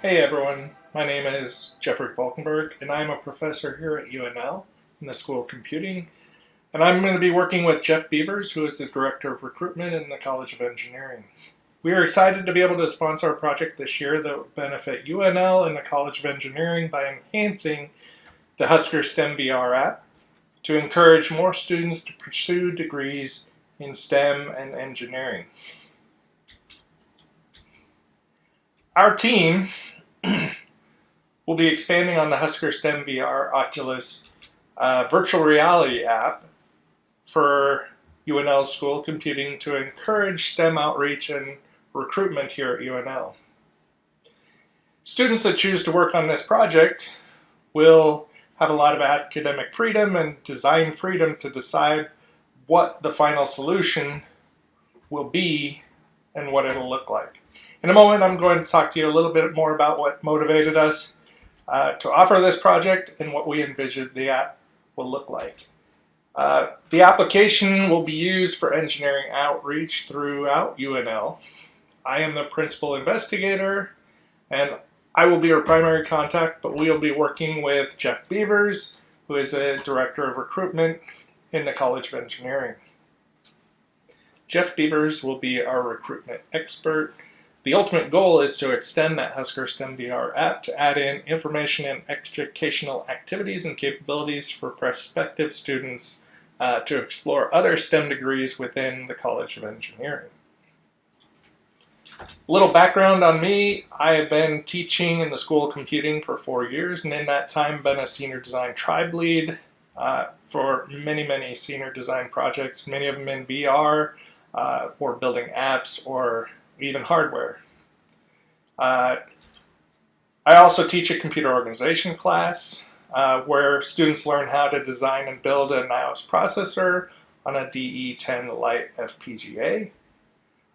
Hey everyone, my name is Jeffrey Falkinburg and I'm a professor here at UNL in the School of Computing, and I'm going to be working with Jeff Beavers, who is the Director of Recruitment in the College of Engineering. We are excited to be able to sponsor a project this year that will benefit UNL and the College of Engineering by enhancing the Husker STEM VR app to encourage more students to pursue degrees in STEM and engineering. Our team will be expanding on the Husker STEM VR Oculus virtual reality app for UNL School Computing to encourage STEM outreach and recruitment here at UNL. Students that choose to work on this project will have a lot of academic freedom and design freedom to decide what the final solution will be and what it'll look like. In a moment, I'm going to talk to you a little bit more about what motivated us to offer this project and what we envisioned the app will look like. The application will be used for engineering outreach throughout UNL. I am the principal investigator, and I will be your primary contact, but we will be working with Jeff Beavers, who is a Director of Recruitment in the College of Engineering. Jeff Beavers will be our recruitment expert. The ultimate goal is to extend that Husker STEM VR app to add in information and educational activities and capabilities for prospective students to explore other STEM degrees within the College of Engineering. A little background on me: I have been teaching in the School of Computing for 4 years, and in that time been a senior design tribe lead for many senior design projects, many of them in VR or building apps or even hardware. I also teach a computer organization class where students learn how to design and build a NIOS processor on a DE10 Lite FPGA.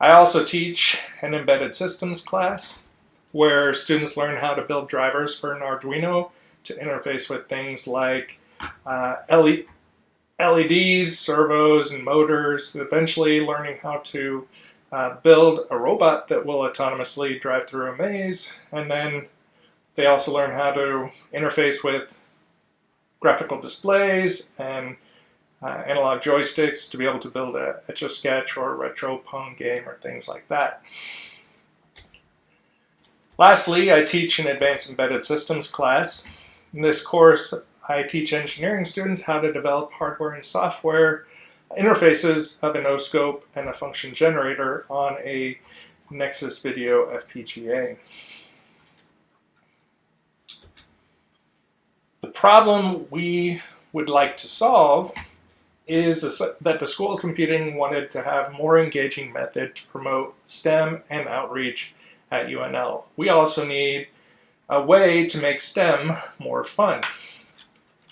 I also teach an embedded systems class where students learn how to build drivers for an Arduino to interface with things like LEDs, servos, and motors, eventually learning how to build a robot that will autonomously drive through a maze, and then they also learn how to interface with graphical displays and analog joysticks to be able to build a Etch-a-Sketch or a retro Pong game or things like that. Lastly, I teach an advanced embedded systems class. In this course, I teach engineering students how to develop hardware and software interfaces of an oscope and a function generator on a Nexus Video FPGA. The problem we would like to solve is that the School of Computing wanted to have more engaging method to promote STEM and outreach at UNL. We also need a way to make STEM more fun.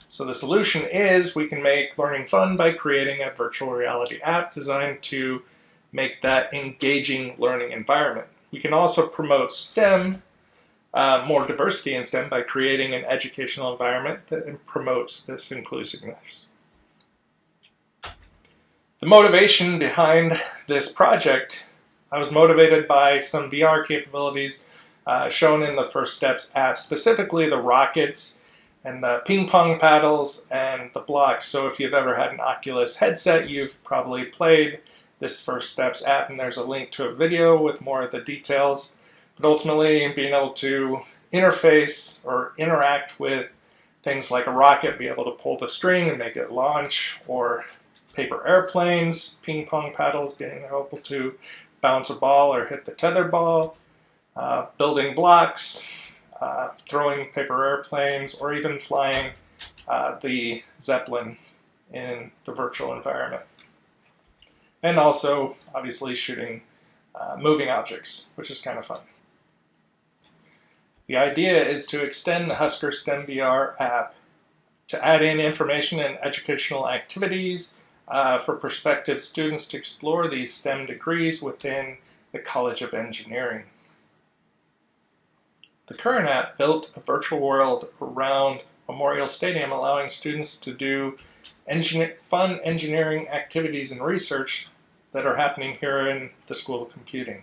So the solution is we can make learning fun by creating a virtual reality app designed to make that engaging learning environment. We can also promote STEM, more diversity in STEM, by creating an educational environment that promotes this inclusiveness. The motivation behind this project, I was motivated by some VR capabilities shown in the First Steps app, specifically the rockets and the ping pong paddles and the blocks. So if you've ever had an Oculus headset, you've probably played this First Steps app, and there's a link to a video with more of the details. But ultimately, being able to interface or interact with things like a rocket, be able to pull the string and make it launch, or paper airplanes, ping pong paddles, being able to bounce a ball or hit the tether ball, building blocks, throwing paper airplanes, or even flying the Zeppelin in the virtual environment. And also, obviously, shooting moving objects, which is kind of fun. The idea is to extend the Husker STEM VR app to add in information and educational activities for prospective students to explore these STEM degrees within the College of Engineering. The current app built a virtual world around Memorial Stadium, allowing students to do fun engineering activities and research that are happening here in the School of Computing.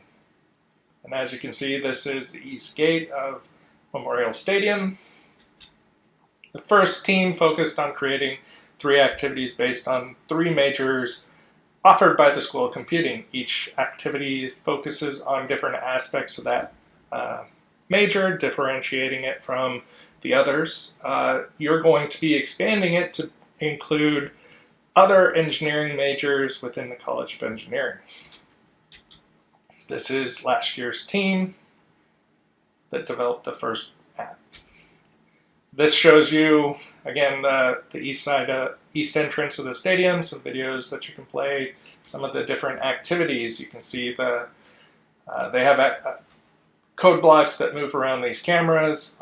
And as you can see, this is the east gate of Memorial Stadium. The first team focused on creating 3 activities based on 3 majors offered by the School of Computing. Each activity focuses on different aspects of that major, differentiating it from the others. You're going to be expanding it to include other engineering majors within the College of Engineering. This is last year's team that developed the first app. This shows you, again, the east entrance of the stadium, some videos that you can play, some of the different activities. You can see they have code blocks that move around these cameras,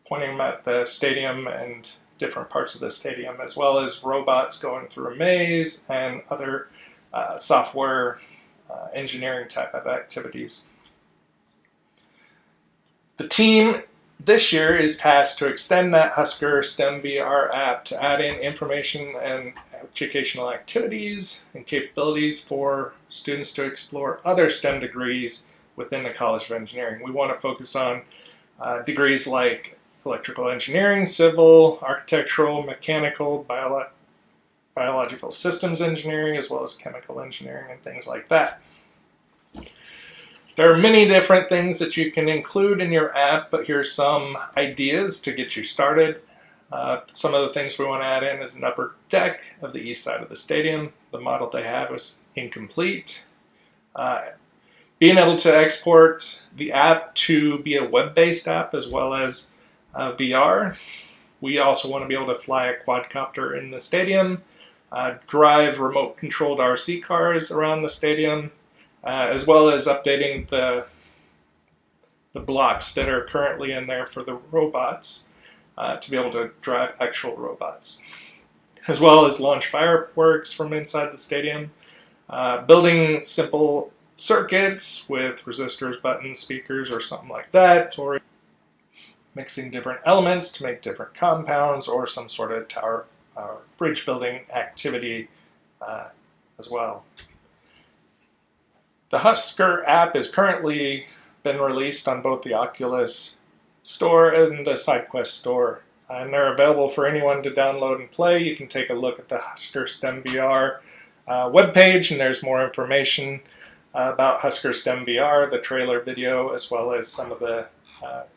pointing them at the stadium and different parts of the stadium, as well as robots going through a maze and other software engineering type of activities. The team this year is tasked to extend that Husker STEM VR app to add in information and educational activities and capabilities for students to explore other STEM degrees within the College of Engineering. We want to focus on degrees like electrical engineering, civil, architectural, mechanical, biological systems engineering, as well as chemical engineering and things like that. There are many different things that you can include in your app, but here's some ideas to get you started. Some of the things we want to add in is an upper deck of the east side of the stadium. The model they have is incomplete. Being able to export the app to be a web-based app as well as VR. We also want to be able to fly a quadcopter in the stadium, drive remote-controlled RC cars around the stadium, as well as updating the blocks that are currently in there for the robots to be able to drive actual robots, as well as launch fireworks from inside the stadium, building simple circuits with resistors, buttons, speakers, or something like that, or mixing different elements to make different compounds, or some sort of tower bridge building activity as well. The Husker app is currently been released on both the Oculus Store and the SideQuest Store, and they're available for anyone to download and play. You can take a look at the Husker STEM VR webpage, and there's more information about Husker STEM VR, the trailer video, as well as some of the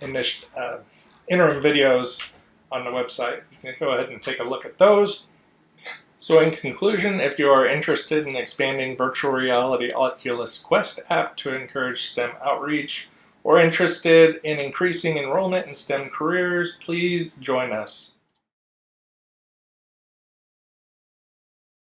interim videos on the website. You can go ahead and take a look at those. So in conclusion, if you are interested in expanding virtual reality Oculus Quest app to encourage STEM outreach, or interested in increasing enrollment in STEM careers, please join us.